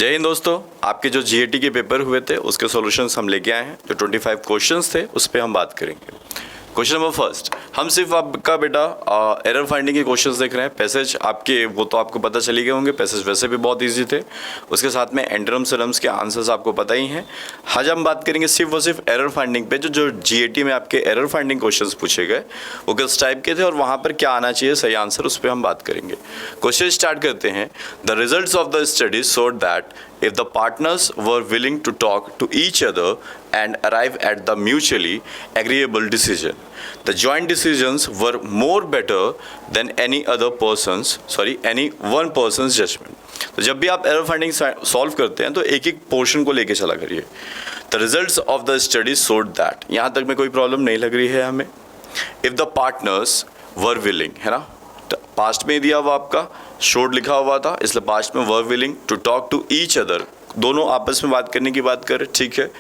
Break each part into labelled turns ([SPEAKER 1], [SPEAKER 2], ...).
[SPEAKER 1] जय हिंद दोस्तों, आपके जो जीएटी के पेपर हुए थे उसके सॉल्यूशंस हम लेके आए हैं। जो 25 क्वेश्चंस थे उस पर हम बात करेंगे। क्वेश्चन नंबर फर्स्ट, हम सिर्फ आपका बेटा एरर फाइंडिंग के क्वेश्चंस देख रहे हैं। पैसेज आपके वो तो आपको पता चली गए होंगे, पैसेज वैसे भी बहुत इजी थे। उसके साथ में एंटरम सिरम्स के आंसर्स आपको पता ही हैं। आज हम बात करेंगे सिर्फ और सिर्फ एरर फाइंडिंग पे। जो जीएटी में आपके एरर फाइंडिंग क्वेश्चंस पूछे गए वो किस टाइप के थे और वहाँ पर क्या आना चाहिए सही आंसर, उस पर हम बात करेंगे। क्वेश्चन स्टार्ट करते हैं। The results of the study showed that if the partners were willing to talk to each other and arrive at the mutually agreeable decision, the joint decisions were more better than any one person's judgment. तो जब भी आप error finding solve करते हैं तो एक एक portion को लेके चला करिए। The results of the study showed that, यहाँ तक में कोई प्रॉब्लम नहीं लग रही है हमें। If the partners were willing, है ना, पास्ट में दिया हुआ आपका शोड लिखा हुआ था, इसलिए पास्ट में were willing to talk to each other, दोनों आपस में बात करने की बात करें, ठीक है।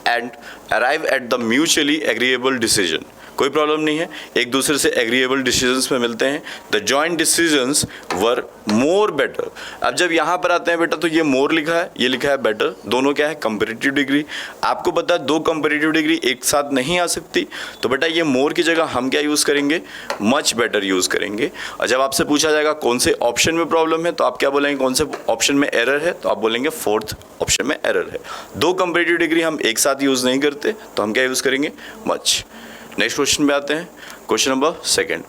[SPEAKER 1] And arrive at the mutually agreeable decision, कोई प्रॉब्लम नहीं है, एक दूसरे से एग्रीएबल डिसीजंस में मिलते हैं। The joint decisions were more better. अब जब यहाँ पर आते हैं बेटा तो ये मोर लिखा है, ये लिखा है बेटर, दोनों क्या है कंपैरेटिव डिग्री। आपको पता है दो कंपैरेटिव डिग्री एक साथ नहीं आ सकती, तो बेटा ये मोर की जगह हम क्या यूज़ करेंगे, मच बेटर यूज़ करेंगे। और जब आपसे पूछा जाएगा कौन से ऑप्शन में प्रॉब्लम है तो आप क्या बोलेंगे, कौन से ऑप्शन में एरर है, तो आप बोलेंगे फोर्थ ऑप्शन में एरर है। दो कंपैरेटिव डिग्री हम एक साथ यूज़ नहीं करते तो हम क्या यूज़ करेंगे, मच। नेक्स्ट क्वेश्चन पे आते हैं। क्वेश्चन नंबर सेकंड,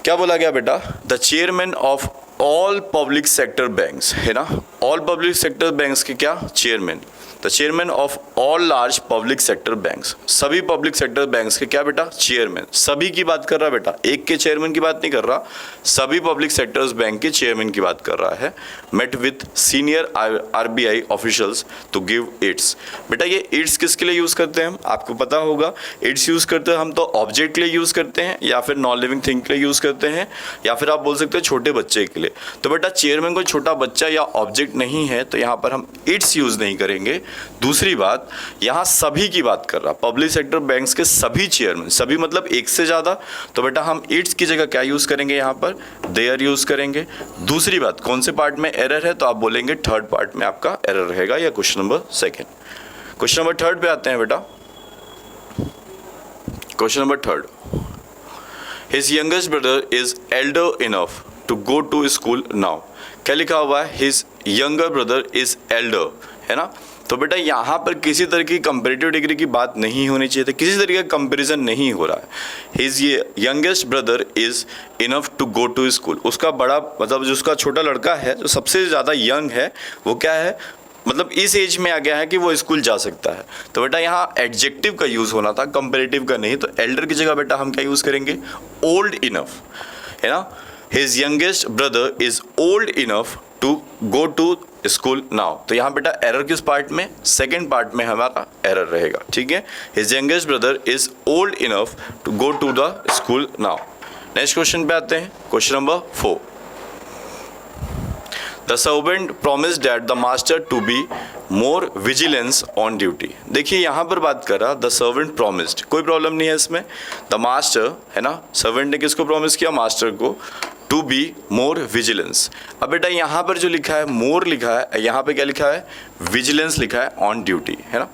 [SPEAKER 1] क्या बोला गया बेटा, the chairman of all public sector banks, है ना, ऑल पब्लिक सेक्टर बैंक्स के क्या chairman, the chairman of all large public sector banks, सभी पब्लिक सेक्टर बैंक्स के क्या बेटा चेयरमैन, सभी की बात कर रहा बेटा, एक के चेयरमैन की बात नहीं कर रहा, सभी पब्लिक सेक्टर्स बैंक के चेयरमैन की बात कर रहा है। Met with senior RBI officials to give its, बेटा ये इट्स किसके लिए यूज़ करते हैं हम, आपको पता होगा। इट्स यूज़ करते हैं हम तो ऑब्जेक्ट के लिए यूज़ करते हैं, या फिर नॉन लिविंग थिंग के लिए यूज़ करते हैं, या फिर आप बोल सकते हैं छोटे बच्चे के लिए। तो बेटा चेयरमैन कोई छोटा बच्चा या ऑब्जेक्ट नहीं है, तो यहाँ पर हम इट्स यूज़ नहीं करेंगे। दूसरी बात, यहाँ सभी की बात कर रहा, पब्लिक सेक्टर बैंक्स के सभी चेयरमैन, सभी मतलब एक से ज़्यादा, तो बेटा हम इट्स की जगह क्या यूज़ करेंगे, यहाँ पर देयर यूज़ करेंगे। दूसरी बात, कौन से पार्ट में एरर है, तो आप बोलेंगे थर्ड पार्ट में आपका एरर रहेगा, या question number second. Question number third पे आते हैं बेटा। Question number third, his youngest brother is elder enough to go to school now. क्या लिखा हुआ है, his younger brother is elder, है ना। तो बेटा यहाँ पर किसी तरह की कंपैरेटिव डिग्री की बात नहीं होनी चाहिए थी, किसी तरीके का कंपैरिजन नहीं हो रहा है। His youngest brother is enough to go to school, उसका बड़ा मतलब जो उसका छोटा लड़का है जो सबसे ज़्यादा यंग है वो क्या है, मतलब इस एज में आ गया है कि वो स्कूल जा सकता है। तो बेटा यहाँ एडजेक्टिव का यूज़ होना था, कंपैरेटिव का नहीं। तो एल्डर की जगह बेटा हम क्या यूज़ करेंगे, ओल्ड इनफ, है ना। His youngest brother is old enough to go to school now. तो यहाँ बेटा एरर किस पार्ट में, सेकेंड पार्ट में हमारा एरर रहेगा, ठीक है। His youngest brother is old enough to go to the school now. Next question पे आते हैं। Question number 4, the servant promised that the master to be more vigilance on duty. देखिए यहाँ पर बात कर रहा द सर्वेंट प्रोमिस्ड, कोई प्रॉब्लम नहीं है इसमें। द मास्टर, है ना, सर्वेंट ने किसको प्रॉमिस किया, मास्टर को, टू बी मोर विजिलेंस। अब बेटा यहाँ पर जो लिखा है मोर लिखा है, यहाँ पे क्या लिखा है, विजिलेंस लिखा है ऑन ड्यूटी, है ना।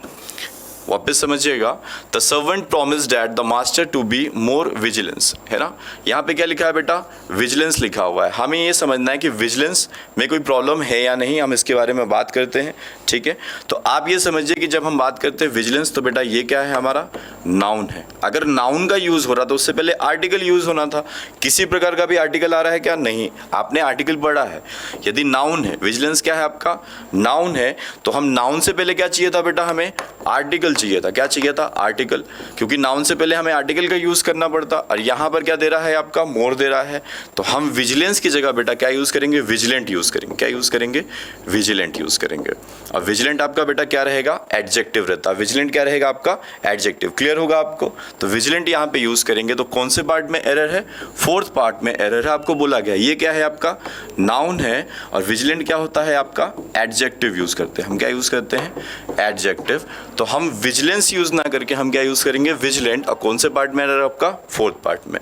[SPEAKER 1] वापस समझिएगा, the servant promised that the master to be more vigilance, है ना। यहाँ पे क्या लिखा है बेटा, विजिलेंस लिखा हुआ है। हमें ये समझना है कि विजिलेंस में कोई प्रॉब्लम है या नहीं, हम इसके बारे में बात करते हैं, ठीक है। तो आप ये समझिए कि जब हम बात करते हैं विजिलेंस तो बेटा ये क्या है, हमारा नाउन है। अगर नाउन का यूज़ हो रहा तो उससे पहले आर्टिकल यूज़ होना था। किसी प्रकार का भी आर्टिकल आ रहा है क्या, नहीं, आपने आर्टिकल पढ़ा है। यदि नाउन है, विजिलेंस क्या है आपका, नाउन है, तो हम नाउन से पहले क्या चाहिए था बेटा, हमें आर्टिकल चाहिए था। क्या चाहिए था, आर्टिकल, क्योंकि नाउन से पहले हमें आर्टिकल का यूज़ करना पड़ता। और यहाँ पर क्या दे रहा है आपका, मोर दे रहा है। तो हम विजिलेंस की जगह बेटा क्या यूज़ करेंगे, विजिलेंट यूज़ करेंगे। क्या यूज़ करेंगे, विजिलेंट यूज़ करेंगे। अब विजिलेंट आपका बेटा क्या रहेगा, एडजेक्टिव रहता है। विजिलेंट क्या रहेगा आपका, एडजेक्टिव। क्लियर होगा आपको। तो विजिलेंट यहाँ पे यूज़ करेंगे। तो कौन से पार्ट में एरर है, फोर्थ पार्ट में एरर है। आपको बोला गया ये क्या है आपका, नाउन है, और विजिलेंट क्या होता है आपका, एडजेक्टिव यूज़ करते हैं। हम क्या यूज़ करते हैं, एडजेक्टिव। तो हम विजिलेंस यूज़ ना करके हम क्या यूज़ करेंगे, विजिलेंट। और कौन से पार्ट में एरर आपका, फोर्थ पार्ट में।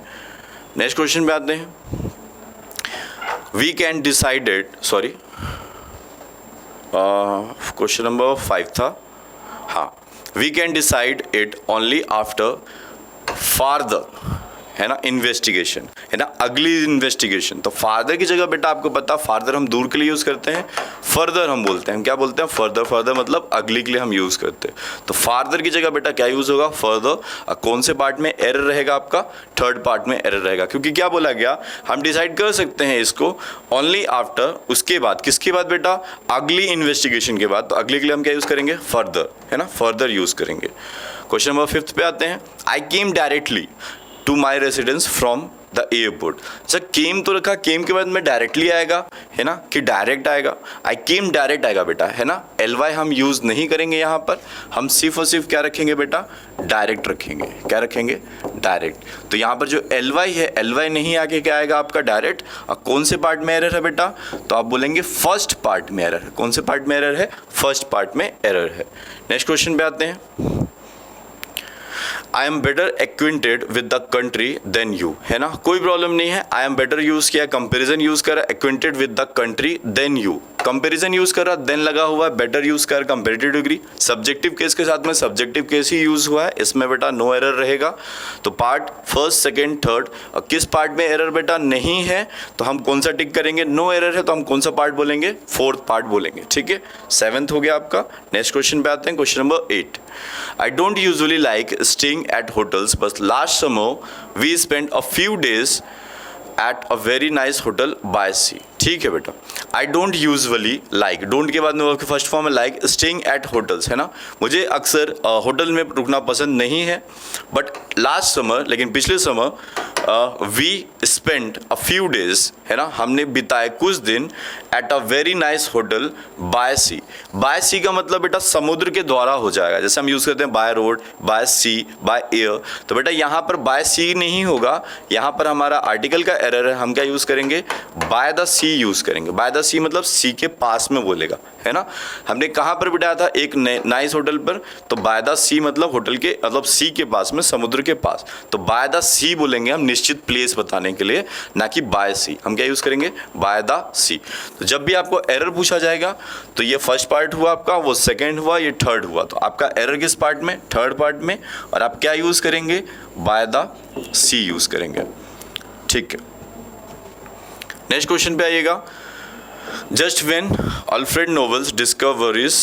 [SPEAKER 1] नेक्स्ट क्वेश्चन पे आते हैं। We can decided, sorry question number 5 था, हाँ, we can decide it only after further, है ना, इन्वेस्टिगेशन, है ना, अगली इन्वेस्टिगेशन। तो फार्दर की जगह बेटा आपको पता, फार्दर हम दूर के लिए यूज़ करते हैं, फर्दर हम बोलते हैं, हम क्या बोलते हैं, फर्दर। फर्दर मतलब अगली के लिए हम यूज़ करते हैं। तो फार्दर की जगह बेटा क्या यूज़ होगा, फर्दर। कौन से पार्ट में एरर रहेगा आपका, थर्ड पार्ट में एरर रहेगा, क्योंकि क्या बोला गया, हम डिसाइड कर सकते हैं इसको ओनली आफ्टर, उसके बाद, किसके बाद बेटा, अगली इन्वेस्टिगेशन के बाद। तो अगली के लिए हम क्या यूज़ करेंगे, फर्दर, है ना, फर्दर यूज़ करेंगे। क्वेश्चन नंबर 5 पे आते हैं। I came directly to my residence from the airport. अच्छा, केम तो रखा, केम के बाद में डायरेक्टली आएगा, है ना, कि डायरेक्ट आएगा, आई केम डायरेक्ट आएगा बेटा, है ना। LY हम यूज़ नहीं करेंगे यहाँ पर, हम सिर्फ और सिर्फ क्या रखेंगे बेटा, डायरेक्ट रखेंगे। क्या रखेंगे, डायरेक्ट। तो यहाँ पर जो LY है, LY नहीं आके क्या आएगा आपका, डायरेक्ट। और कौन से पार्ट में एरर है बेटा, तो आप बोलेंगे फर्स्ट पार्ट में एरर है। कौन से पार्ट में एरर है, फर्स्ट पार्ट में एरर है। नेक्स्ट क्वेश्चन पे आते हैं। I am better acquainted with the country than you, है ना, कोई प्रॉब्लम नहीं है। आई एम बेटर यूज किया, कंपेरिजन यूज करा, acquainted with the country than you, comparison use करा, देन लगा हुआ है, बेटर यूज कर, कंपेरेटिव डिग्री। सब्जेक्टिव केस के साथ में सब्जेक्टिव केस ही यूज हुआ है, इसमें बेटा नो एरर रहेगा। तो पार्ट फर्स्ट, सेकेंड, थर्ड, और किस पार्ट में एरर बेटा नहीं है, तो हम कौन सा टिक करेंगे, नो एरर है, तो हम कौन सा पार्ट बोलेंगे, फोर्थ पार्ट बोलेंगे। ठीक है, 7th हो गया आपका। नेक्स्ट क्वेश्चन पे आते हैं, question number 8। I don't usually like staying at hotels, but last summer we spent a few days at a very nice hotel by sea. ठीक है बेटा, I don't usually like, don't के बाद में first form है like, staying at hotels, है ना, मुझे अक्सर होटल में रुकना पसंद नहीं है। बट लास्ट समर, लेकिन पिछले summer we spend a few days, है ना, हमने बिताए कुछ दिन at a very nice hotel by sea. By sea का मतलब बेटा समुद्र के द्वारा हो जाएगा, जैसे हम यूज़ करते हैं by road, by sea, by air. तो बेटा यहाँ पर बाय सी नहीं होगा, यहाँ पर हमारा आर्टिकल का एरर है, हम क्या यूज़ करेंगे, बाय द सी यूज़ करेंगे। बाय द सी मतलब सी के पास में बोलेगा, है ना। हमने कहाँ पर बिठाया था, एक नाइस होटल पर, तो बाय द सी मतलब होटल के, मतलब सी के पास में, समुद्र के पास। तो बाय द सी बोलेंगे हम निश्चित प्लेस बताने के लिए, ना कि बाय सी। हम क्या यूज़ करेंगे, बाय द सी। तो जब भी आपको एरर पूछा जाएगा, तो ये फर्स्ट पार्ट हुआ आपका, वो सेकेंड हुआ, ये थर्ड हुआ। तो आपका एरर किस पार्ट में, थर्ड पार्ट में, और आप क्या यूज़ करेंगे, बाय द सी यूज़ करेंगे। ठीक है, नेक्स्ट क्वेश्चन पे आइएगा। Just when Alfred Nobel's discoveries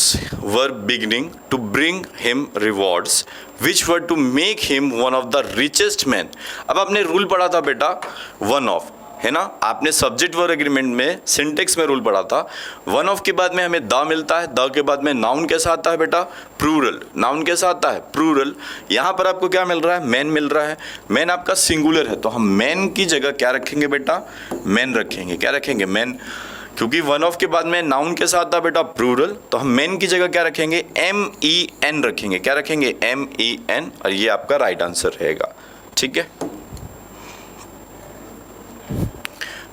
[SPEAKER 1] were beginning to bring him rewards, which were to make him one of the richest men. अब आपने रूल पढ़ा था बेटा वन ऑफ, है ना, आपने सब्जेक्ट वर्ब एग्रीमेंट में सिंटेक्स में रूल पढ़ा था। वन ऑफ के बाद में हमें द मिलता है, द के बाद में नाउन कैसा आता है बेटा, प्लूरल। नाउन कैसा आता है, प्लूरल। यहाँ पर आपको क्या मिल रहा है, मैन मिल रहा है। मैन आपका सिंगुलर है, तो हम मैन की जगह क्या रखेंगे बेटा, मैन रखेंगे। क्या रखेंगे, मैन, क्योंकि वन ऑफ के बाद में नाउन के साथ था बेटा प्लूरल, तो हम मेन की जगह क्या रखेंगे, MEN रखेंगे। क्या रखेंगे, MEN, और ये आपका राइट आंसर रहेगा। ठीक है,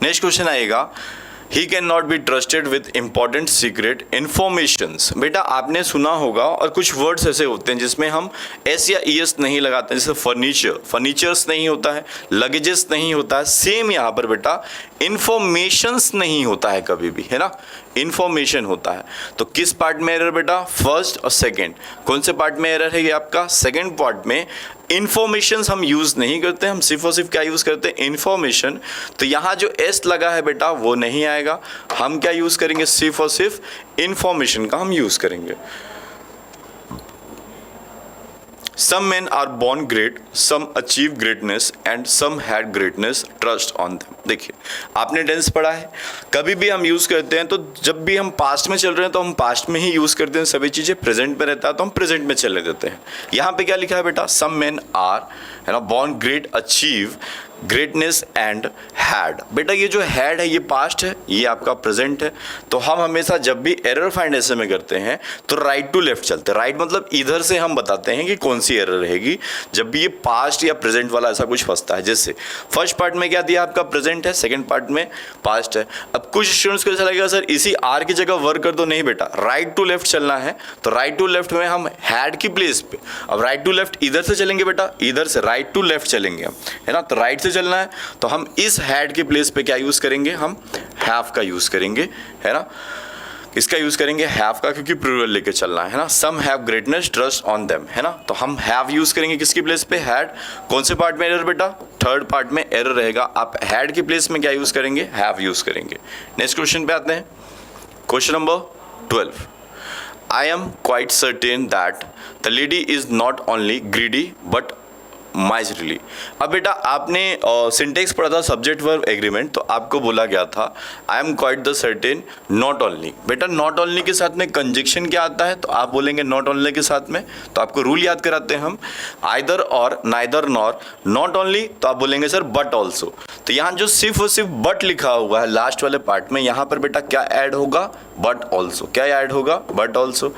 [SPEAKER 1] नेक्स्ट क्वेश्चन आएगा। He can not be trusted with important secret informations. बेटा आपने सुना होगा, और कुछ वर्ड्स ऐसे होते हैं जिसमें हम एस या ES नहीं लगाते हैं, जैसे फर्नीचर, फर्नीचर्स नहीं होता है, लगेजेस नहीं होता है। सेम यहाँ पर बेटा इंफॉर्मेशंस नहीं होता है कभी भी, है ना, इंफॉर्मेशन होता है। तो किस पार्ट में एरर बेटा, फर्स्ट और सेकंड। कौन से पार्ट में एरर है ये आपका, सेकंड पार्ट में। इंफॉर्मेशंस हम यूज नहीं करते, हम सिर्फ और सिर्फ क्या यूज करते हैं, इंफॉर्मेशन। तो यहाँ जो एस लगा है बेटा वो नहीं आएगा, हम क्या यूज करेंगे, सिर्फ और सिर्फ इंफॉर्मेशन का हम यूज करेंगे। Some men are born great, some achieve greatness and some had greatness trust on them. देखिए आपने टेंस पढ़ा है, कभी भी हम यूज़ करते हैं तो जब भी हम पास्ट में चल रहे हैं तो हम पास्ट में ही यूज़ करते हैं, सभी चीज़ें प्रेजेंट में रहता है तो हम प्रेजेंट में चले देते हैं। यहाँ पे क्या लिखा है बेटा, some men are, है ना, born great, achieve greatness and had. बेटा ये जो हैड है ये पास्ट है, ये आपका प्रेजेंट है। तो हम हमेशा जब भी एरर फाइंड ऐसे में करते हैं तो राइट टू लेफ्ट चलते हैं। राइट मतलब इधर से हम बताते हैं कि कौन सी एरर रहेगी जब भी ये पास्ट या प्रेजेंट वाला ऐसा कुछ फंसता है। जैसे फर्स्ट पार्ट में क्या दिया आपका, प्रेजेंट है, सेकेंड पार्ट में पास्ट है। अब कुछ स्टूडेंट्स को ऐसा लगेगा सर इसी आर की जगह वर्क कर दो, नहीं बेटा राइट टू लेफ्ट चलना है। तो राइट टू लेफ्ट में हम हैड की प्लेस पे, अब राइट टू लेफ्ट इधर से चलेंगे बेटा, इधर से राइट टू लेफ्ट चलेंगे हम, है ना। तो राइट से चलना है तो हम इस हैड के प्लेस पे क्या यूज करेंगे, हम हैव का यूज करेंगे, है ना। इसका यूज करेंगे हैव का, क्योंकि प्लूरल लेके चलना है ना। Some have greatness trust on them, है ना। तो हम हैव यूज करेंगे किसकी प्लेस पे, हैड। कौन से पार्ट में एरर बेटा, थर्ड पार्ट में एरर रहेगा। आप हैड की प्लेस में क्या यूज करेंगे, हैव यूज करेंगे। नेक्स्ट क्वेश्चन पे आते हैं, question number 12। I am quite certain that the lady is not only greedy but miserly. अब बेटा आपने सिंटेक्स पढ़ा था सब्जेक्ट वर्ब एग्रीमेंट, तो आपको बोला गया था I am quite the certain not only. बेटा नॉट ओनली के साथ में कंजक्शन क्या आता है, तो आप बोलेंगे नॉट ओनली के साथ में, तो आपको रूल याद कराते हैं हम, आइदर और, नाइदर नॉर। नॉट ओनली तो आप बोलेंगे सर बट ऑल्सो। तो यहाँ जो सिर्फ और सिर्फ बट लिखा हुआ है लास्ट वाले पार्ट में, यहाँ पर बेटा क्या ऐड होगा, बट ऑल्सो। क्या ऐड होगा, बट ऑल्सो।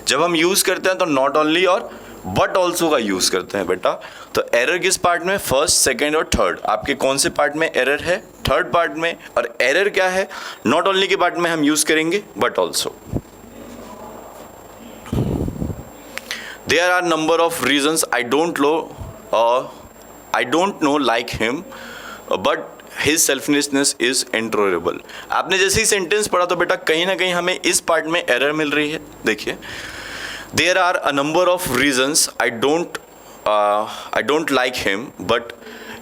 [SPEAKER 1] जब हम यूज करते हैं तो नॉट ओनली और बट ऑल्सो का यूज करते हैं बेटा। तो एरर किस पार्ट में, फर्स्ट, सेकेंड और थर्ड। आपके कौन से पार्ट में एरर है, थर्ड पार्ट में। और एरर क्या है, नॉट ओनली के पार्ट में हम यूज करेंगे but also. There are number of reasons I don't know like him but his selfishness is intolerable. आपने जैसे ही सेंटेंस पढ़ा तो बेटा कहीं ना कहीं हमें इस पार्ट में एरर मिल रही है। देखिए, there are a number of reasons I don't like him but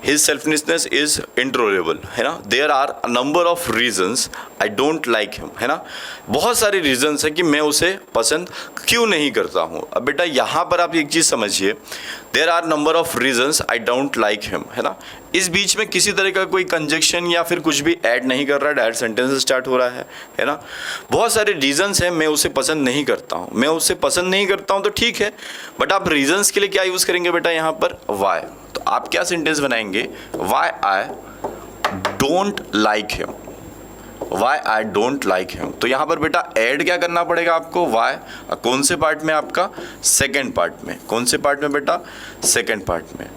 [SPEAKER 1] his selfishness is intolerable, है ना। there are a number of reasons I don't like him, है ना। बहुत सारे reasons है कि मैं उसे पसंद क्यों नहीं करता हूँ। अब बेटा यहाँ पर आप एक चीज़ समझिए, there are number of reasons I don't like him, है ना। इस बीच में किसी तरह का कोई कंजक्शन या फिर कुछ भी ऐड नहीं कर रहा है, डायरेक्ट सेंटेंस स्टार्ट हो रहा है ना। बहुत सारे रीजंस हैं मैं उसे पसंद नहीं करता हूँ, मैं उसे पसंद नहीं करता हूँ तो ठीक है, बट आप रीजंस के लिए क्या यूज़ करेंगे बेटा यहाँ पर, वाई। तो आप क्या सेंटेंस बनाएंगे, why I don't like him, why I don't like him. तो यहाँ पर बेटा ऐड क्या करना पड़ेगा आपको, वाई। कौन से पार्ट में आपका, सेकेंड पार्ट में। कौन से पार्ट में बेटा, सेकेंड पार्ट में।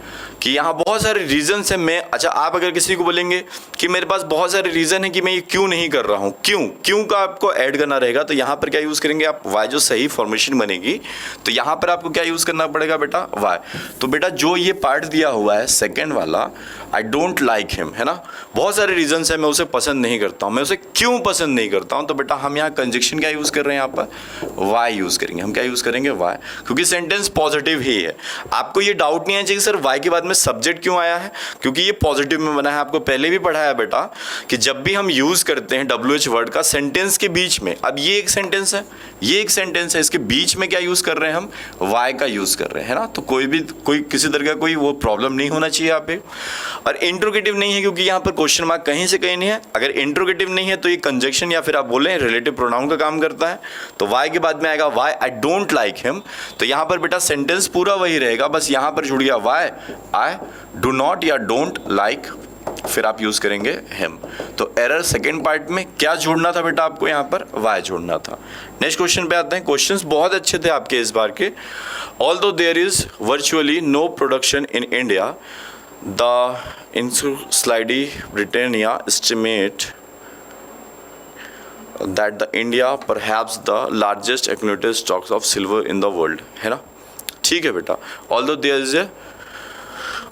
[SPEAKER 1] कि यहाँ बहुत सारे रीजंस हैं मैं, अच्छा आप अगर किसी को बोलेंगे कि मेरे पास बहुत सारे रीजन है कि मैं ये क्यों नहीं कर रहा हूँ, क्यों का आपको ऐड करना रहेगा। तो यहाँ पर क्या यूज़ करेंगे आप, वाई। जो सही फॉर्मेशन बनेगी तो यहाँ पर आपको क्या यूज़ करना पड़ेगा बेटा, वाई। तो बेटा जो ये पार्ट दिया हुआ है सेकेंड वाला, आई डोंट लाइक हिम, है ना। बहुत सारे रीजंस है मैं उसे पसंद नहीं करता हूँ, मैं उसे क्यों पसंद नहीं करता हूँ। तो बेटा हम यहाँ कंजक्शन क्या यूज़ कर रहे हैं, यहाँ पर वाई यूज़ करेंगे। हम क्या यूज़ करेंगे, वाई, क्योंकि सेंटेंस पॉजिटिव ही है। आपको ये डाउट नहीं आना चाहिए सर वाई के बाद में सब्जेक्ट क्यों आया है, क्योंकि ये पॉजिटिव में बना है। आपको पहले भी पढ़ाया बेटा कि जब भी हम यूज़ करते हैं WH वर्ड का सेंटेंस के बीच में, अब ये एक सेंटेंस है, ये एक सेंटेंस है, इसके बीच में क्या यूज़ कर रहे हैं हम, वाई का यूज़ कर रहे हैं, है ना। तो कोई किसी तरह का कोई वो प्रॉब्लम नहीं होना चाहिए यहाँ पे। और इंट्रोगेटिव नहीं है क्योंकि यहाँ पर क्वेश्चन मार्क कहीं से कहीं नहीं है। अगर इंट्रोगेटिव नहीं है तो ये कंजक्शन या फिर आप बोलें रिलेटिव प्रोनाउन का काम करता है। तो वाई के बाद में आएगा why I don't like him. तो यहाँ पर बेटा सेंटेंस पूरा वही रहेगा, बस यहाँ पर जुड़ गया वाई आई डू नॉट या डोंट लाइक, फिर आप यूज करेंगे हिम। तो एरर सेकेंड पार्ट में क्या जोड़ना था बेटा आपको, यहाँ पर वाई जोड़ना था। नेक्स्ट क्वेश्चन पे आते हैं। क्वेश्चंस बहुत अच्छे थे आपके इस बार के। Although there is virtually no production in India, the इंसुलाइडी Britannica estimate that the India perhaps the largest accumulated stocks of silver in the world, है ना। ठीक है बेटा, although there is a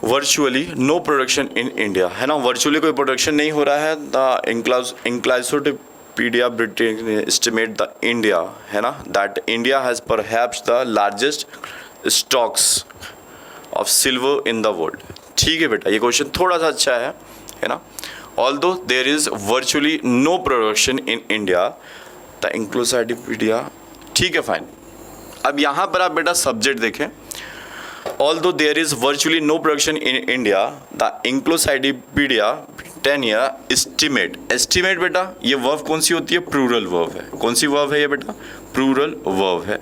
[SPEAKER 1] virtually no production in India, है ना। Virtually कोई production नहीं हो रहा है। the Encyclopedia Britannica estimate the India, है ना, that India has perhaps the largest stocks of silver in the world। ठीक है बेटा, ये क्वेश्चन थोड़ा सा अच्छा है ना। Although there is virtually no production in India, the Encyclopedia, ठीक है फाइन। अब यहाँ पर आप बेटा सब्जेक्ट देखें, although there is virtually no production in India, the Encyclopedia Britannia estimate बेटा ये वर्ब कौन सी होती है, प्लूरल वर्ब है। कौन सी वर्ब है ये बेटा, प्लूरल वर्ब है।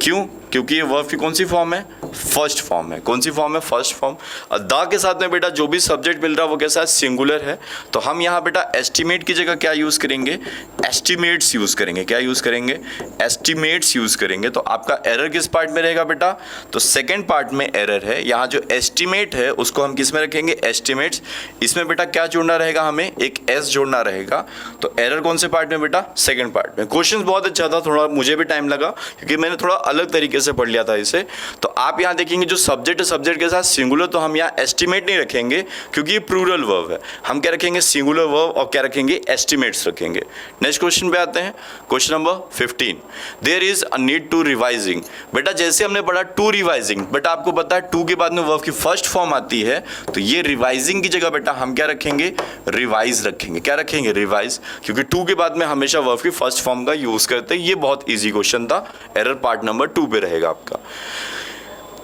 [SPEAKER 1] क्यों, क्योंकि ये वर्ब की कौन सी फॉर्म है, फर्स्ट फॉर्म है। कौन सी फॉर्म है, फर्स्ट फॉर्म। द के साथ में बेटा जो भी सब्जेक्ट मिल रहा है वो कैसा है, सिंगुलर है। तो हम यहाँ बेटा एस्टिमेट की जगह क्या यूज़ करेंगे, एस्टिमेट्स यूज़ करेंगे। क्या यूज़ करेंगे, एस्टिमेट्स यूज़ करेंगे। तो आपका एरर किस पार्ट में रहेगा बेटा, तो सेकेंड पार्ट में एरर है। यहाँ जो एस्टिमेट है उसको हम किस में रखेंगे, एस्टिमेट्स। इसमें बेटा क्या जोड़ना रहेगा, हमें एक एस जोड़ना रहेगा। तो एरर कौन से पार्ट में बेटा? सेकंड पार्ट में। क्वेश्चन बहुत अच्छा था, थोड़ा मुझे भी टाइम लगा क्योंकि मैंने थोड़ा अलग तरीके से पढ़ लिया था इसे। तो आप यहाँ देखेंगे जो सब्जेक्ट है, सब्जेक्ट के साथ सिंगुलर, तो हम यहाँ एस्टिमेट नहीं रखेंगे क्योंकि ये प्लूरल वर्ब है। हम क्या रखेंगे? सिंगुलर वर्ब, और क्या रखेंगे? एस्टिमेट्स रखेंगे। नेक्स्ट क्वेश्चन पे आते हैं, question number 15। There is a need to revising. बेटा जैसे हमने पढ़ा टू रिवाइजिंग, बेटा आपको पता है टू के बाद में वर्ब की फर्स्ट फॉर्म आती है, तो ये रिवाइजिंग की जगह बेटा हम क्या रखेंगे? रिवाइज रखेंगे। क्या रखेंगे? रिवाइज, क्योंकि टू के बाद में हमेशा वर्ब की फर्स्ट फॉर्म का यूज करते हैं। ये बहुत इजी क्वेश्चन था, एरर पार्ट नंबर 2 पे रहेगा आपका।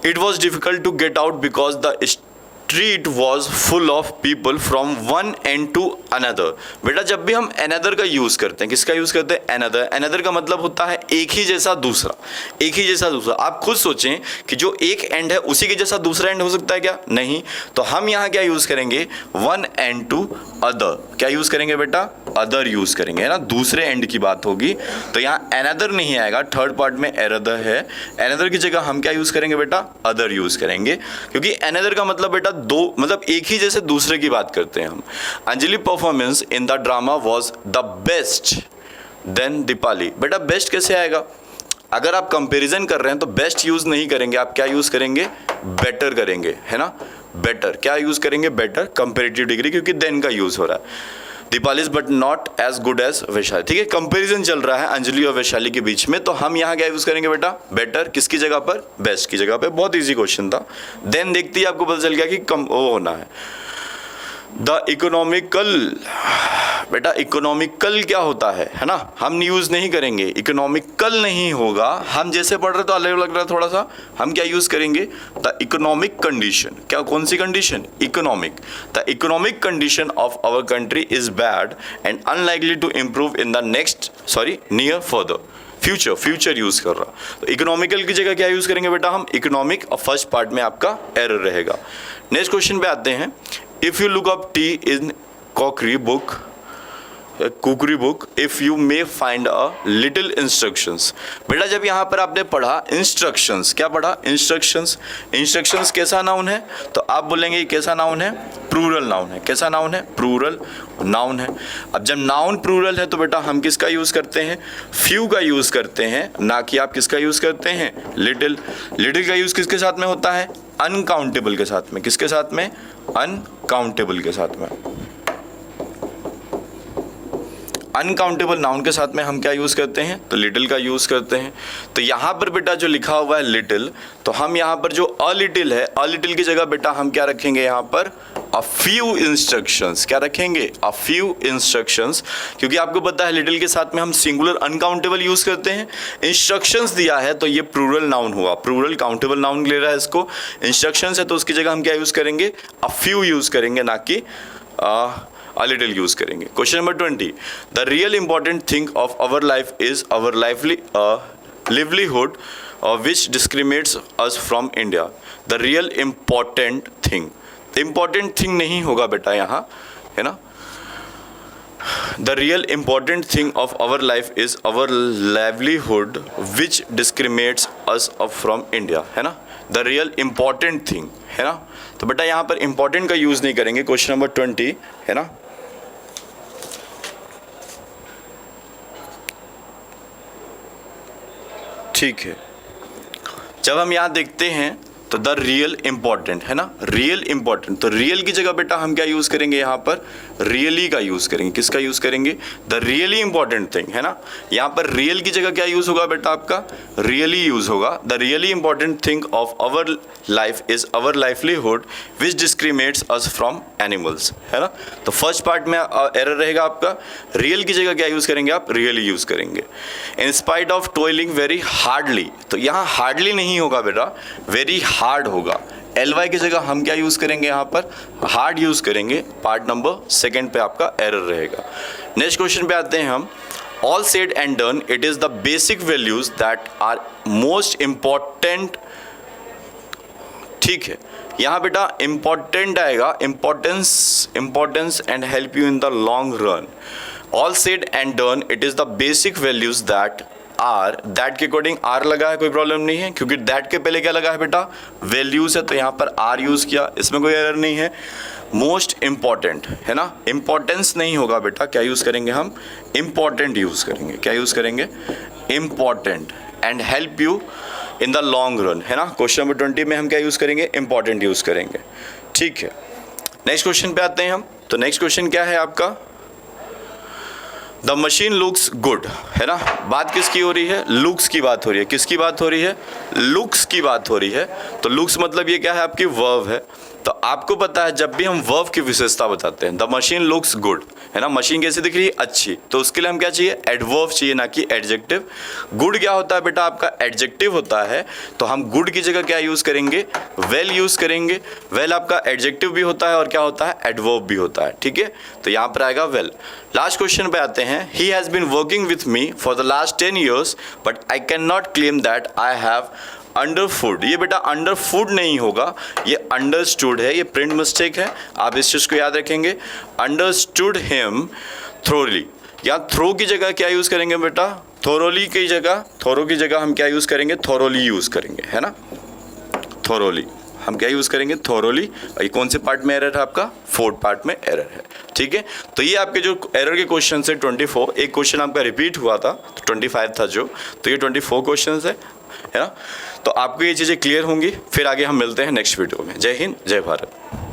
[SPEAKER 1] It was difficult to get out because the street was full of people from one end to another. बेटा जब भी हम अनदर का यूज करते हैं, किसका यूज करते हैं? अनदर। अनदर का मतलब होता है एक ही जैसा दूसरा, एक ही जैसा दूसरा। आप खुद सोचें कि जो एक एंड है उसी के जैसा दूसरा एंड हो सकता है क्या? नहीं। तो हम यहाँ क्या यूज करेंगे? One end to other. क्या यूज करेंगे बेटा? अदर यूज करेंगे, है ना, दूसरे एंड की बात होगी। तो यहाँ अनदर नहीं आएगा, थर्ड पार्ट में अनदर है। अनदर की जगह हम क्या यूज करेंगे बेटा? अदर यूज करेंगे, क्योंकि अनदर का मतलब बेटा दो, मतलब एक ही जैसे दूसरे की बात करते हैं हम। Anjali performance in the drama was the best then Deepali. बेटा बेस्ट कैसे आएगा? अगर आप कंपैरिजन कर रहे हैं तो बेस्ट यूज नहीं करेंगे, आप क्या यूज करेंगे? बेटर करेंगे, है ना। बेटर क्या यूज करेंगे? बेटर, कंपेरेटिव डिग्री, क्योंकि देन का यूज हो रहा है। Deepali but not as good as Vaishali. ठीक है, कंपैरिजन चल रहा है अंजलि और वैशाली के बीच में, तो हम यहाँ क्या यूज करेंगे बेटा? बेटर। किसकी जगह पर? बेस्ट की जगह पे। बहुत इजी क्वेश्चन था। देन देखते ही आपको पता चल गया कि कम वो होना है। The economical. बेटा इकोनॉमिकल क्या होता है ना, हम यूज नहीं करेंगे। इकोनॉमिकल नहीं होगा, हम जैसे पढ़ रहे तो अलग लग रहा है थोड़ा सा। हम क्या यूज करेंगे? The economic condition. क्या, कौन सी condition? Economic. The economic condition of our country is bad and unlikely to improve in the next near further. Future use कर रहा। तो इकोनॉमिकल की जगह क्या यूज करेंगे बेटा? हम इकोनॉमिक, और फर्स्ट पार्ट में आपका एरर रहेगा। नेक्स्ट क्वेश्चन पे आते हैं। If you look up T in cookery book if you may find a little instructions. बेटा जब यहाँ पर आपने पढ़ा इंस्ट्रक्शंस, क्या पढ़ा? इंस्ट्रक्शंस। इंस्ट्रक्शंस कैसा नाउन है? तो आप बोलेंगे कैसा नाउन है? प्लूरल नाउन है। कैसा नाउन है? प्लूरल नाउन है। अब जब नाउन प्लूरल है तो बेटा हम किसका यूज करते हैं? फ्यू का यूज करते हैं, ना कि आप किसका यूज करते हैं? लिटिल। लिटिल का यूज किसके साथ में होता है? अनकाउंटेबल के साथ में। किसके साथ में? अनकाउंटेबल के साथ में। अनकाउंटेबल नाउन के साथ में हम क्या यूज करते हैं? तो लिटिल का यूज करते हैं। तो यहाँ पर बेटा जो लिखा हुआ है लिटिल, तो हम यहाँ पर जो अ लिटिल है, अ लिटिल की जगह बेटा हम क्या रखेंगे? यहाँ पर अ फ्यू इंस्ट्रक्शंस। क्या रखेंगे? अ फ्यू इंस्ट्रक्शंस, क्योंकि आपको पता है लिटिल के साथ में हम सिंगुलर अनकाउंटेबल यूज करते हैं। इंस्ट्रक्शंस दिया है तो ये प्लूरल नाउन हुआ, प्लूरल काउंटेबल नाउन ले रहा है इसको। इंस्ट्रक्शंस है तो उसकी जगह हम क्या यूज करेंगे? अ फ्यू यूज करेंगे, ना कि a little यूज करेंगे। Question number 20। The real important thing of our life is our livelihood which discriminates us from India. The real important thing, important thing नहीं होगा बेटा यहाँ, है ना। The real important thing of our life is our livelihood which discriminates us from India, है ना। The real important thing, है ना। तो बेटा यहाँ पर इंपॉर्टेंट का यूज नहीं करेंगे। क्वेश्चन नंबर 20, है ना। ठीक है, जब हम यहाँ देखते हैं तो द रियल इंपॉर्टेंट, है ना, रियल इंपॉर्टेंट, तो रियल की जगह बेटा हम क्या यूज करेंगे? यहाँ पर रियली का यूज करेंगे। किसका यूज करेंगे? द रियली इंपॉर्टेंट थिंग, है ना। यहाँ पर रियल की जगह क्या यूज होगा बेटा? आपका रियली यूज होगा। The really important thing of our life is our livelihood which discriminates us from animals, है ना। तो फर्स्ट पार्ट में एरर रहेगा आपका। रियल की जगह क्या यूज करेंगे? आप रियली यूज करेंगे। In spite of toiling very hardly, तो यहाँ हार्डली नहीं होगा बेटा, वेरी हार्ड होगा। ly की जगह हम क्या यूज करेंगे? यहाँ पर हार्ड यूज करेंगे। पार्ट नंबर 2 पे आपका एरर रहेगा। नेक्स्ट क्वेश्चन पे आते हैं हम। All said and done, it is the basic values that are most important. ठीक है, यहाँ बेटा इंपॉर्टेंट आएगा, importance and help you in the long run. All said and done, it is the basic values that are, that के according are लगा है, कोई problem नहीं है, क्योंकि दैट के पहले क्या लगा है बेटा? वैल्यूज है, तो यहाँ पर आर यूज किया, इसमें कोई एरर नहीं है। मोस्ट इम्पॉर्टेंट, है ना, इम्पॉर्टेंस नहीं होगा बेटा, क्या यूज़ करेंगे हम, इम्पॉर्टेंट यूज़ करेंगे, क्या यूज़ करेंगे, important, and help you in the long run, है ना। क्वेश्चन नंबर 20 में हम क्या यूज़ करेंगे, इम्पॉर्टेंट यूज़ करेंगे, ठीक है। नेक्स्ट क्वेश्चन पे आते हैं हम। तो नेक्स्ट क्वेश्चन क्या है आपका, द मशीन लुक्स गुड, है ना। बात किसकी हो रही है, लुक्स की बात हो रही है, किसकी बात हो रही है, लुक्स की बात हो रही है। तो लुक्स मतलब ये क्या है, आपकी वर्ब है। तो आपको पता है जब भी हम वर्ब की विशेषता बताते हैं, द मशीन लुक्स गुड, है ना, मशीन कैसी दिख रही है, अच्छी, तो उसके लिए हम क्या चाहिए, एडवर्ब चाहिए, ना कि एडजेक्टिव। गुड क्या होता है बेटा, आपका एडजेक्टिव होता है, तो हम गुड की जगह क्या यूज़ करेंगे, वेल यूज़ करेंगे। वेल आपका एडजेक्टिव भी होता है और क्या होता है, एडवर्ब भी होता है, ठीक है। तो यहाँ पर आएगा वेल। लास्ट क्वेश्चन पे आते हैं, he has been working with me for the last 10 years but I can not claim that I have underfood. ये बेटा अंडरफुड नहीं होगा, ये अंडरस्टूड है, ये प्रिंट मिस्टेक है, आप इस चीज़ को याद रखेंगे। अंडरस्टूड हिम थ्रोली, या थ्रो की जगह क्या यूज़ करेंगे बेटा, थोरोली की जगह, थोरो की जगह हम क्या यूज़ करेंगे, थोरोली यूज़ करेंगे, है ना। थोरोली हम क्या यूज़ करेंगे, थोरोली। ये कौन से पार्ट में एरर है आपका, 4th पार्ट में एरर है, ठीक है। तो ये आपके जो एरर के क्वेश्चन है 24, एक क्वेश्चन आपका रिपीट हुआ था, तो 25 था जो, तो ये 24 क्वेश्चन है ना। तो आपको ये चीज़ें क्लियर होंगी, फिर आगे हम मिलते हैं नेक्स्ट वीडियो में। जय हिंद, जय भारत।